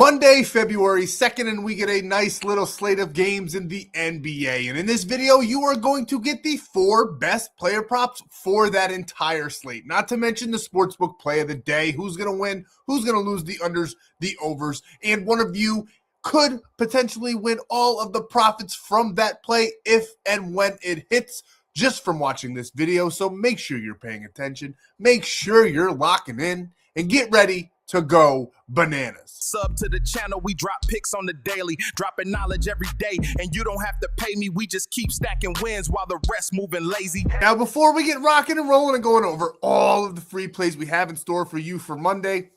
Monday, February 2nd, and we get a nice little slate of games in the NBA. And in this video, you are going to get the 4 best player props for that entire slate. Not to mention the Sportsbook play of the day. Who's going to win? Who's going to lose? The unders, the overs. And one of you could potentially win all of the profits from that play if and when it hits just from watching this video. So make sure you're paying attention. Make sure you're locking in and get ready to go bananas. Sub to the channel, we drop picks on the daily, dropping knowledge every day, and you don't have to pay me, we just keep stacking wins while the rest moving lazy. Now before we get rocking and rolling and going over all of the free plays we have in store for you for Monday,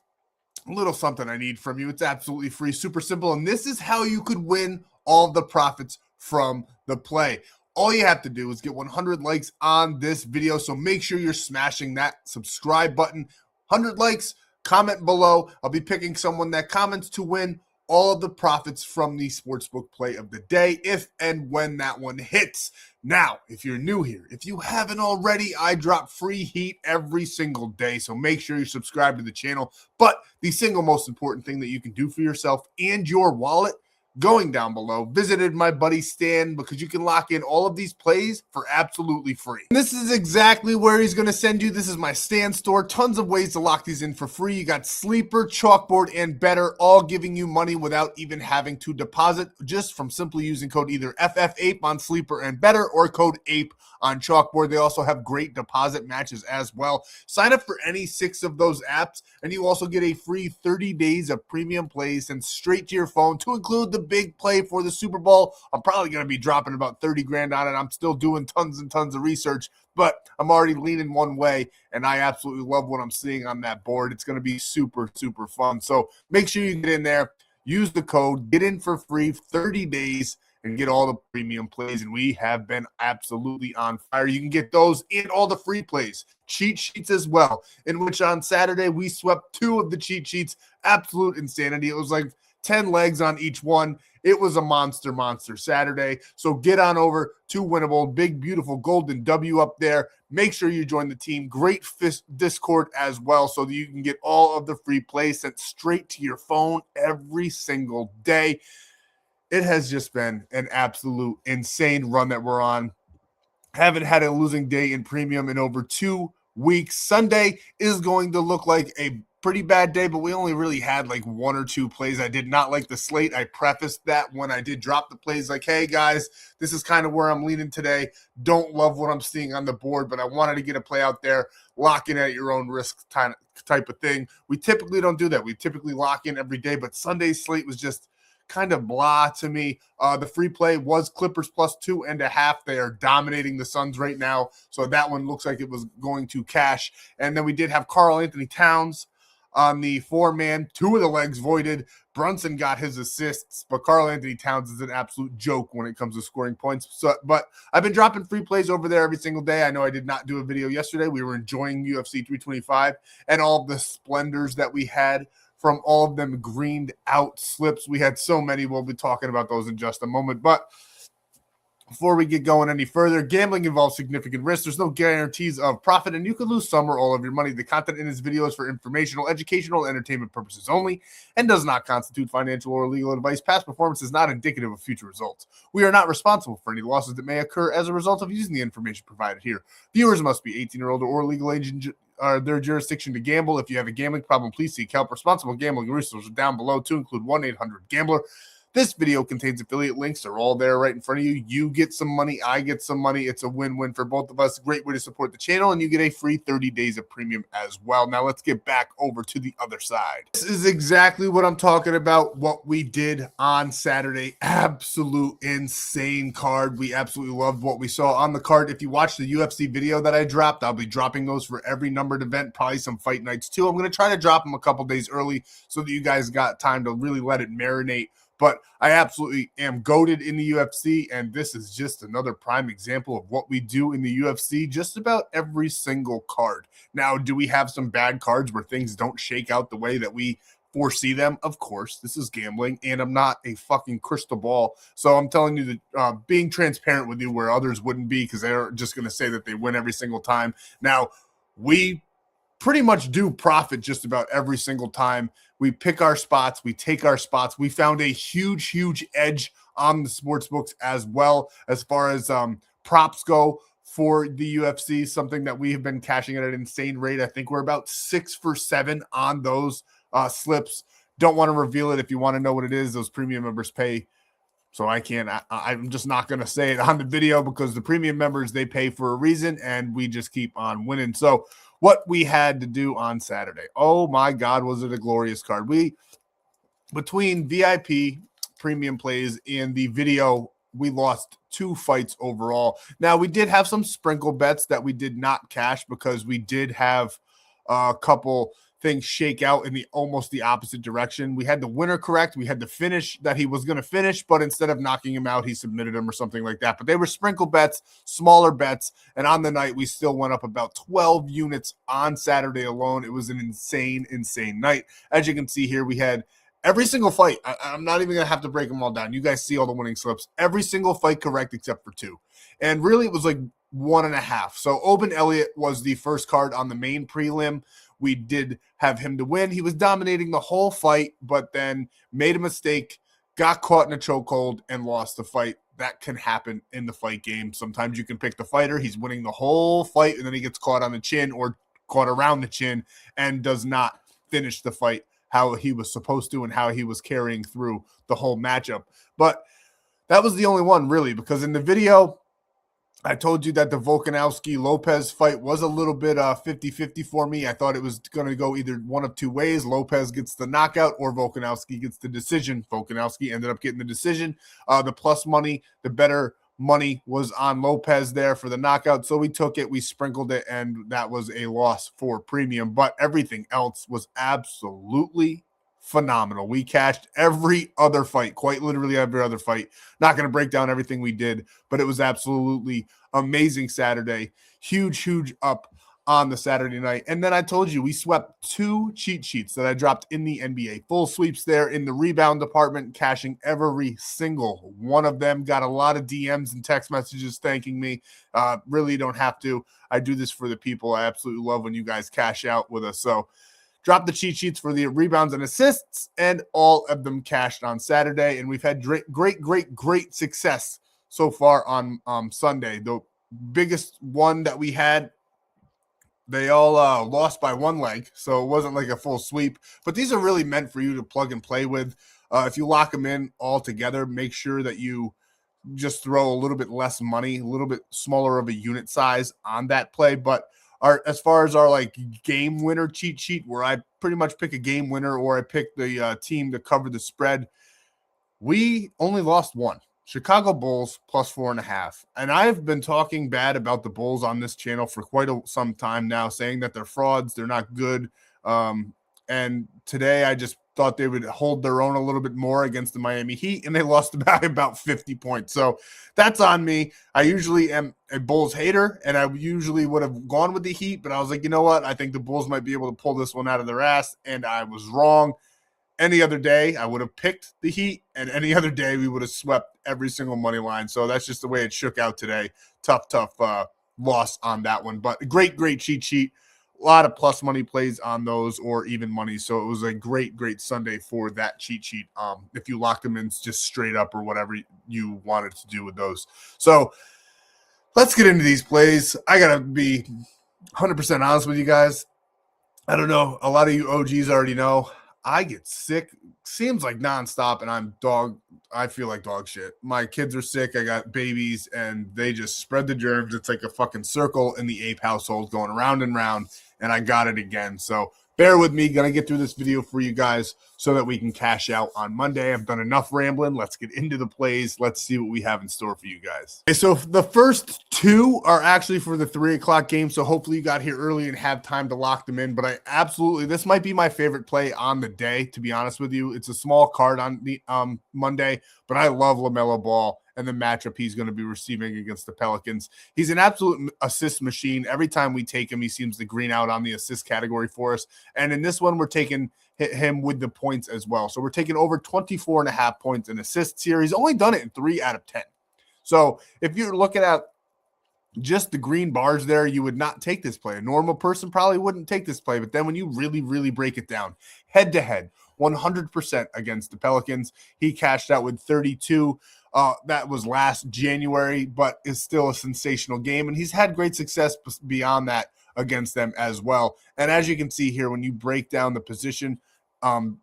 a little something I need from you. It's absolutely free, super simple, and this is how you could win all of the profits from the play. All you have to do is get 100 likes on this video, so make sure you're smashing that subscribe button. 100 likes, comment below. I'll be picking someone that comments to win all of the profits from the Sportsbook play of the day if and when that one hits. Now, if you're new here, if you haven't already, I drop free heat every single day, so make sure you subscribe to the channel. But the single most important thing that you can do for yourself and your wallet, going down below, visited my buddy Stan, because you can lock in all of these plays for absolutely free. And this is exactly where he's going to send you. This is my Stan.store. Tons of ways to lock these in for free. You got Sleeper, Chalkboard, and Better, all giving you money without even having to deposit, just from simply using code either FFAPE on Sleeper and Better or code APE on Chalkboard. They also have great deposit matches as well. Sign up for any 6 of those apps, and you also get a free 30 days of premium plays sent straight to your phone, to include the big play for the Super Bowl. I'm probably going to be dropping about 30 grand on it. I'm still doing tons and tons of research, but I'm already leaning one way, and I absolutely love what I'm seeing on that board. It's going to be super, super fun. So make sure you get in there, use the code, get in for free 30 days, and get all the premium plays, and we have been absolutely on fire. You can get those and all the free plays, cheat sheets as well, in which on Saturday we swept 2 of the cheat sheets. Absolute insanity. It was like 10 legs on each one. It was a monster Saturday. So get on over to Winnable. Big, beautiful golden W up there. Make sure you join the team. Great Discord as well, so that you can get all of the free plays sent straight to your phone every single day. It has just been an absolute insane run that we're on. Haven't had a losing day in premium in over 2 weeks. Sunday is going to look like a pretty bad day, but we only really had like 1 or 2 plays. I did not like the slate. I prefaced that when I did drop the plays, like, hey guys, this is kind of where I'm leaning today. Don't love what I'm seeing on the board, but I wanted to get a play out there. Lock in at your own risk type of thing. We typically don't do that. We typically lock in every day, but Sunday's slate was just kind of blah to me. The free play was Clippers plus 2.5. They are dominating the Suns right now, so that one looks like it was going to cash. And then we did have Karl Anthony Towns on the 4-man, 2 of the legs voided. Brunson got his assists, but Karl Anthony Towns is an absolute joke when it comes to scoring points. So, but I've been dropping free plays over there every single day. I know I did not do a video yesterday. We were enjoying UFC 325 and all the splendors that we had from all of them greened out slips. We had so many. We'll be talking about those in just a moment. But before we get going any further, gambling involves significant risk. There's no guarantees of profit, and you could lose some or all of your money. The content in this video is for informational, educational, entertainment purposes only and does not constitute financial or legal advice. Past performance is not indicative of future results. We are not responsible for any losses that may occur as a result of using the information provided here. Viewers must be 18 or older or legal age in their jurisdiction to gamble. If you have a gambling problem, please seek help. Responsible gambling resources are down below, to include 1-800-GAMBLER. This video contains affiliate links. They're all there right in front of you. You get some money. I get some money. It's a win-win for both of us. Great way to support the channel, and you get a free 30 days of premium as well. Now let's get back over to the other side. This is exactly what I'm talking about, what we did on Saturday. Absolute insane card. We absolutely loved what we saw on the card. If you watch the UFC video that I dropped, I'll be dropping those for every numbered event, probably some fight nights too. I'm going to try to drop them a couple days early so that you guys got time to really let it marinate. But I absolutely am goated in the UFC, and this is just another prime example of what we do in the UFC, just about every single card. Now, do we have some bad cards where things don't shake out the way that we foresee them? Of course, this is gambling, and I'm not a fucking crystal ball. So I'm telling you that being transparent with you where others wouldn't be, because they're just going to say that they win every single time. Now, we pretty much do profit just about every single time. We pick our spots, we take our spots. We found a huge edge on the sports books as well as far as props go for the UFC, something that we have been cashing at an insane rate. I think we're about 6 for 7 on those slips. Don't want to reveal it. If you want to know what it is, those premium members pay. So I can't, I'm just not going to say it on the video because the premium members, they pay for a reason and we just keep on winning. So what we had to do on Saturday, oh my God, was it a glorious card. Between VIP premium plays and the video, we lost 2 fights overall. Now we did have some sprinkle bets that we did not cash because we did have a couple things shake out in the almost the opposite direction. We had the winner correct. We had the finish that he was going to finish, but instead of knocking him out, he submitted him or something like that. But they were sprinkle bets, smaller bets, and on the night we still went up about 12 units on Saturday alone. It was an insane night. As you can see here, we had every single fight. I'm not even going to have to break them all down. You guys see all the winning slips. Every single fight correct except for 2. And really it was like 1.5. So Oban Elliott was the first card on the main prelim. We did have him to win. He was dominating the whole fight, but then made a mistake, got caught in a chokehold, and lost the fight. That can happen in the fight game. Sometimes you can pick the fighter. He's winning the whole fight, and then he gets caught on the chin or caught around the chin and does not finish the fight how he was supposed to and how he was carrying through the whole matchup. But that was the only one, really, because in the video, I told you that the Volkanovski-Lopez fight was a little bit 50-50 for me. I thought it was going to go either one of 2 ways. Lopez gets the knockout or Volkanovski gets the decision. Volkanovski ended up getting the decision. The plus money, the better money was on Lopez there for the knockout. So we took it, we sprinkled it, and that was a loss for premium. But everything else was absolutely phenomenal. We cashed every other fight, quite literally every other fight. Not going to break down everything we did, but it was absolutely amazing Saturday. Huge up on the Saturday night. And then I told you we swept 2 cheat sheets that I dropped in the NBA. Full sweeps there in the rebound department, cashing every single one of them. Got a lot of DMs and text messages thanking me. Really don't have to. I do this for the people. I absolutely love when you guys cash out with us. So drop the cheat sheets for the rebounds and assists, and all of them cashed on Saturday. And we've had great success so far on Sunday. The biggest one that we had, they all lost by 1 leg, so it wasn't like a full sweep. But these are really meant for you to plug and play with. If you lock them in all together, make sure that you just throw a little bit less money, a little bit smaller of a unit size on that play. But as far as our like game winner cheat sheet, where I pretty much pick a game winner or I pick the team to cover the spread, we only lost 1. Chicago Bulls plus 4.5. And I've been talking bad about the Bulls on this channel for quite some time now, saying that they're frauds, they're not good. And today I just thought they would hold their own a little bit more against the Miami Heat, and they lost about 50 points. So that's on me. I usually am a Bulls hater, and I usually would have gone with the Heat, but I was like, you know what? I think the Bulls might be able to pull this one out of their ass, and I was wrong. Any other day, I would have picked the Heat, and any other day, we would have swept every single money line. So that's just the way it shook out today. Tough loss on that one, but great cheat sheet. A lot of plus money plays on those or even money. So it was a great Sunday for that cheat sheet. If you locked them in just straight up or whatever you wanted to do with those. So let's get into these plays. I got to be 100% honest with you guys. I don't know. A lot of you OGs already know. I get sick, seems like nonstop, and I feel like dog shit. My kids are sick. I got babies, and they just spread the germs. It's like a fucking circle in the ape household going around and round, and I got it again. So bear with me. Going to get through this video for you guys so that we can cash out on Monday. I've done enough rambling. Let's get into the plays. Let's see what we have in store for you guys. Okay, so the first 2 are actually for the 3 o'clock game, so hopefully you got here early and have time to lock them in. But this might be my favorite play on the day, to be honest with you. It's a small card on the Monday, but I love LaMelo Ball and the matchup he's going to be receiving against the Pelicans. He's an absolute assist machine. Every time we take him, he seems to green out on the assist category for us. And in this one, we're taking him with the points as well. So we're taking over 24.5 points in assists here. He's only done it in 3 out of 10. So if you're looking at just the green bars there, you would not take this play. A normal person probably wouldn't take this play, but then when you really, really break it down, head-to-head, 100% against the Pelicans, he cashed out with 32. That was last January, but is still a sensational game, and he's had great success beyond that against them as well. And as you can see here, when you break down the position,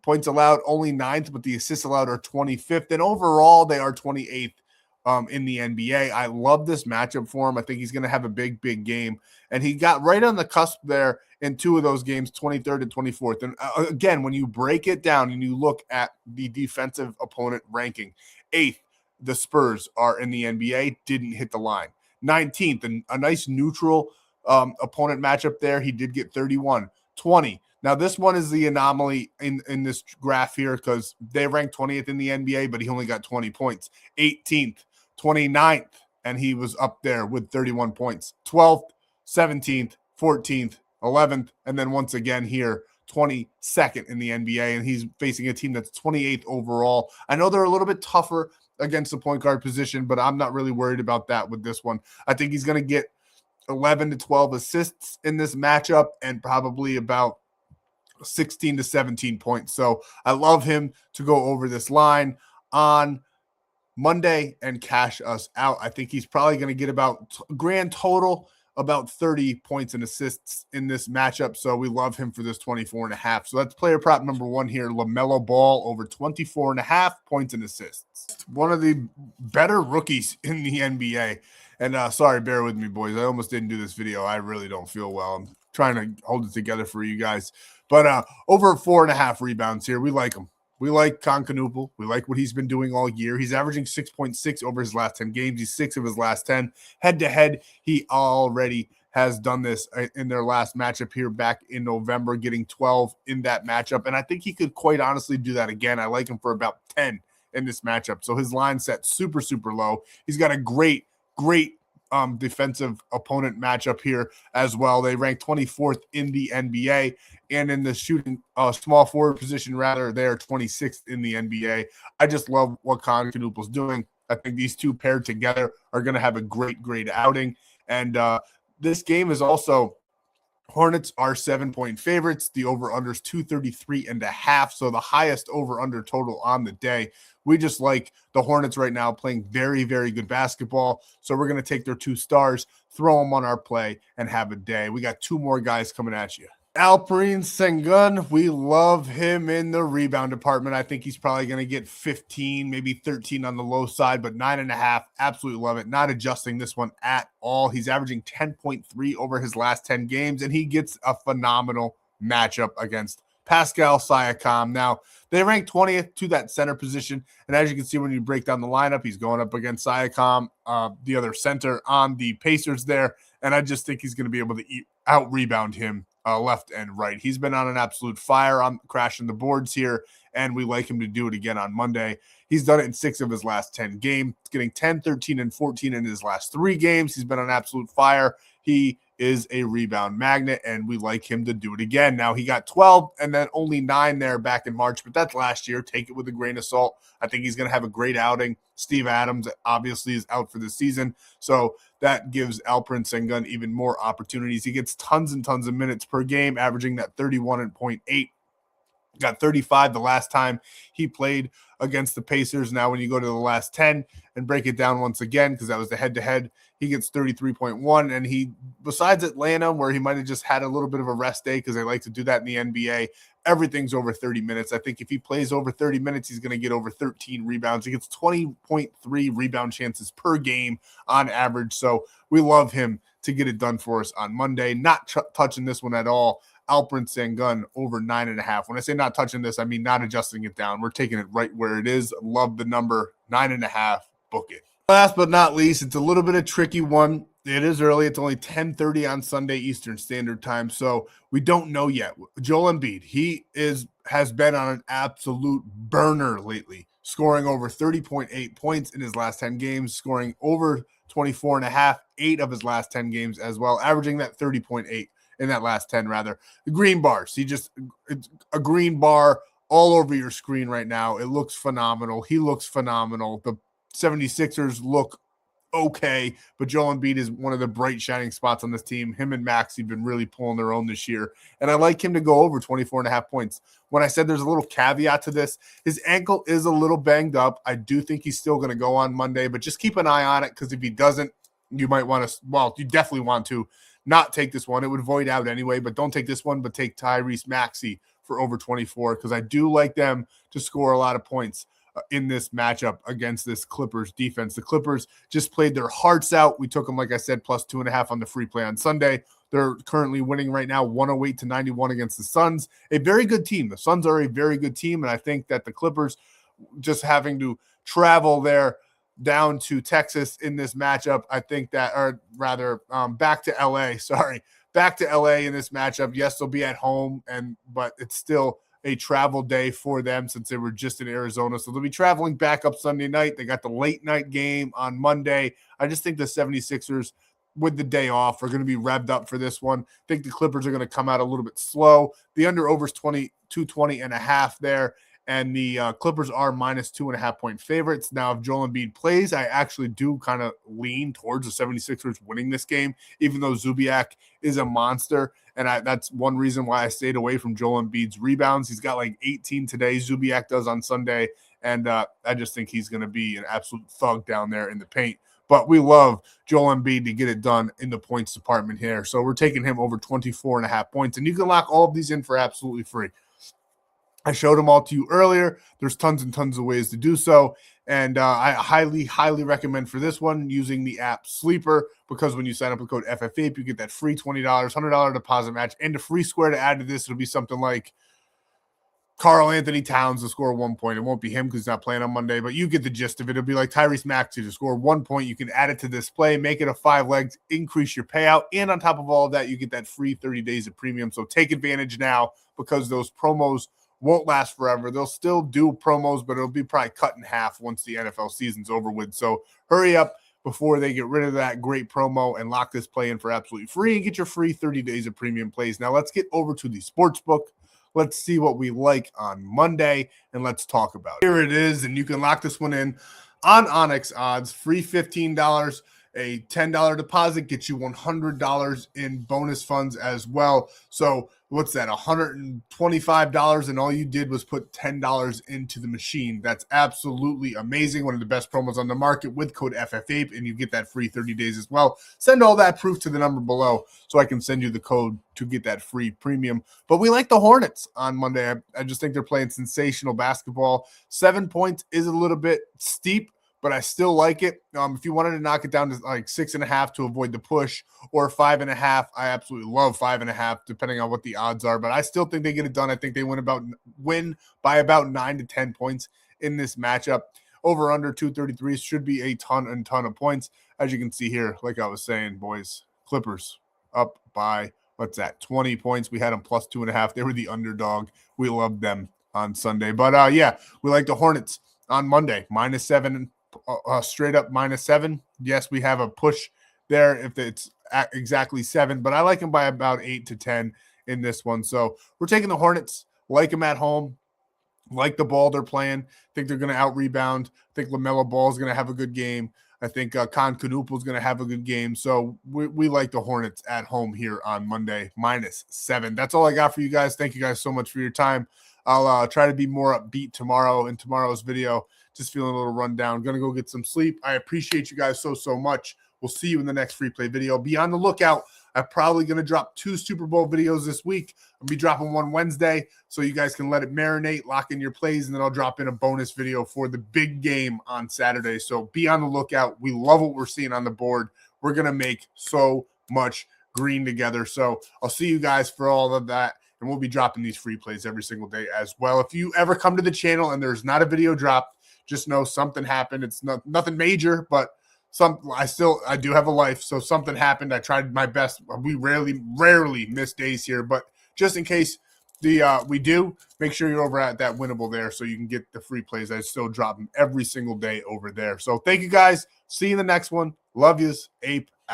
points allowed only 9th, but the assists allowed are 25th, and overall they are 28th in the NBA. I love this matchup for him. I think he's going to have a big, big game. And he got right on the cusp there in 2 of those games, 23rd and 24th. And again, when you break it down and you look at the defensive opponent ranking, 8th, the Spurs are in the NBA, didn't hit the line. 19th, and a nice neutral opponent matchup there. He did get 31. 20. Now, this one is the anomaly in this graph here because they ranked 20th in the NBA, but he only got 20 points. 18th. 29th, and he was up there with 31 points. 12th, 17th, 14th, 11th, and then once again here, 22nd in the NBA, and he's facing a team that's 28th overall. I know they're a little bit tougher against the point guard position, but I'm not really worried about that with this one. I think he's going to get 11 to 12 assists in this matchup and probably about 16 to 17 points. So I love him to go over this line on Monday and cash us out. I think he's probably going to get about grand total about 30 points and assists in this matchup. So we love him for this 24.5. So that's player prop number 1 here. LaMelo Ball over 24.5 points and assists. One of the better rookies in the NBA. And sorry, bear with me, boys. I almost didn't do this video. I really don't feel well. I'm trying to hold it together for you guys. But over 4.5 rebounds here. We like him. We like Concanoople. We like what he's been doing all year. He's averaging 6.6 over his last 10 games. He's 6 of his last 10. Head-to-head, he already has done this in their last matchup here back in November, getting 12 in that matchup. And I think he could quite honestly do that again. I like him for about 10 in this matchup. So his line set super, super low. He's got a great defensive opponent matchup here as well. They rank 24th in the NBA, and in the shooting small forward position, rather, they're 26th in the NBA. I just love what Concanoople's doing. I think these two paired together are going to have a great outing. And this game is also Hornets are 7-point favorites. The over-under is 233.5, so the highest over-under total on the day. We just like the Hornets right now playing very, very good basketball. So we're going to take their 2 stars, throw them on our play, and have a day. We got 2 more guys coming at you. Alperen Sengun, we love him in the rebound department. I think he's probably going to get 15, maybe 13 on the low side, but 9.5, absolutely love it. Not adjusting this one at all. He's averaging 10.3 over his last 10 games, and he gets a phenomenal matchup against Pascal Siakam. Now, they rank 20th to that center position, and as you can see when you break down the lineup, he's going up against Siakam, the other center on the Pacers there, and I just think he's going to be able to out-rebound him left and right. He's been on an absolute fire on crashing the boards here, and we like him to do it again on Monday. He's done it in 6 of his last 10 games, getting 10, 13, and 14 in his last 3 games. He's been on absolute fire. He is a rebound magnet, and we like him to do it again. Now, he got 12 and then only 9 there back in March, but that's last year. Take it with a grain of salt. I think he's going to have a great outing. Steve Adams obviously is out for the season, so that gives Alperen Sengun even more opportunities. He gets tons and tons of minutes per game, averaging that 31.8. Got 35 the last time he played against the Pacers. Now, when you go to the last 10 and break it down once again, because that was the head-to-head, he gets 33.1. And he, besides Atlanta, where he might have just had a little bit of a rest day because they like to do that in the NBA, everything's over 30 minutes. I think if he plays over 30 minutes, he's going to get over 13 rebounds. He gets 20.3 rebound chances per game on average. So we love him to get it done for us on Monday. Not touching this one at all. Alperen Sengun over 9.5. When I say not touching this, I mean not adjusting it down. We're taking it right where it is. Love the number 9.5. Book it. Last but not least, it's a little bit of a tricky one. It is early. It's only 10:30 on Sunday Eastern Standard Time, so we don't know yet. Joel Embiid, he has been on an absolute burner lately, scoring over 30.8 points in his last 10 games, scoring over 24.5, 8 of his last 10 games as well, averaging that 30.8 in that last 10, rather. The green bars, it's a green bar all over your screen right now. It looks phenomenal. He looks phenomenal. The 76ers look okay, but Joel Embiid is one of the bright shining spots on this team. Him and Maxey have been really pulling their own this year, and I like him to go over 24.5 points. When I said there's a little caveat to this, his ankle is a little banged up. I do think he's still going to go on Monday, but just keep an eye on it, because if he doesn't, you might want to, well, you definitely want to not take this one. It would void out anyway, but don't take this one, but take Tyrese Maxey for over 24, because I do like them to score a lot of points in this matchup against this Clippers defense. The Clippers just played their hearts out. We took them, like I said, plus 2.5 on the free play on Sunday. They're currently winning right now 108-91 against the Suns. A very good team. The Suns are a very good team, and I think that the Clippers just having to travel there down to Texas in this matchup, I think that, or rather back to LA, back to LA in this matchup. Yes, they'll be at home, but it's still a travel day for them since they were just in Arizona. So they'll be traveling back up Sunday night. They got the late night game on Monday. I just think the 76ers, with the day off, are going to be revved up for this one. I think the Clippers are going to come out a little bit slow. The under-over is 220.5 there. And the Clippers are minus 2.5 point favorites. Now, if Joel Embiid plays, I actually do kind of lean towards the 76ers winning this game, even though Zubiak is a monster. And that's one reason why I stayed away from Joel Embiid's rebounds. He's got like 18 today. Zubiak does on Sunday. And I just think he's going to be an absolute thug down there in the paint. But we love Joel Embiid to get it done in the points department here. So we're taking him over 24.5 points. And you can lock all of these in for absolutely free. I showed them all to you earlier. There's tons and tons of ways to do so. And I highly, highly recommend for this one using the app Sleeper, because when you sign up with code FFAPE, you get that free $20, $100 deposit match, and a free square to add to this. It'll be something like Karl Anthony Towns to score 1 point. It won't be him because he's not playing on Monday, but you get the gist of it. It'll be like Tyrese Maxey to score 1 point. You can add it to this play, make it a 5 legs, increase your payout. And on top of all of that, you get that free 30 days of premium. So take advantage now, because those promos won't last forever. They'll still do promos, but it'll be probably cut in half once the NFL season's over with. So hurry up before they get rid of that great promo and lock this play in for absolutely free and get your free 30 days of premium plays. Now let's get over to the Sportsbook. Let's see what we like on Monday, and let's talk about it. Here it is, and you can lock this one in on Onyx Odds. Free $15. A $10 deposit gets you $100 in bonus funds as well. So what's that, $125, and all you did was put $10 into the machine. That's absolutely amazing. One of the best promos on the market with code FFAPE, and you get that free 30 days as well. Send all that proof to the number below so I can send you the code to get that free premium. But we like the Hornets on Monday. I just think they're playing sensational basketball. 7 points is a little bit steep, but I still like it. If you wanted to knock it down to like 6.5 to avoid the push, or 5.5, I absolutely love 5.5, depending on what the odds are. But I still think they get it done. I think they win by about 9 to 10 points in this matchup. Over under 233 should be a ton of points. As you can see here, like I was saying, boys, Clippers up by, what's that, 20 points. We had them plus 2.5. They were the underdog. We loved them on Sunday. But yeah, we like the Hornets on Monday, -7. Straight up -7. Yes, we have a push there if it's at exactly 7, but I like them by about 8 to 10 in this one. So we're taking the Hornets, like them at home, like the ball they're playing. Think they're going to out-rebound. I think LaMelo Ball is going to have a good game. I think Konchakplu is going to have a good game. So we like the Hornets at home here on Monday, -7. That's all I got for you guys. Thank you guys so much for your time. I'll try to be more upbeat tomorrow in tomorrow's video. Just feeling a little run down. Going to go get some sleep. I appreciate you guys so much. We'll see you in the next free play video. Be on the lookout. I'm probably going to drop 2 Super Bowl videos this week. I'll be dropping one Wednesday so you guys can let it marinate, lock in your plays, and then I'll drop in a bonus video for the big game on Saturday. So be on the lookout. We love what we're seeing on the board. We're going to make so much green together. So I'll see you guys for all of that. And we'll be dropping these free plays every single day as well. If you ever come to the channel and there's not a video dropped, just know something happened. It's nothing major, but I do have a life, so something happened. I tried my best. We rarely miss days here, but just in case we do, make sure you're over at that Winnable there so you can get the free plays. I still drop them every single day over there. So thank you guys. See you in the next one. Love yous. Ape out.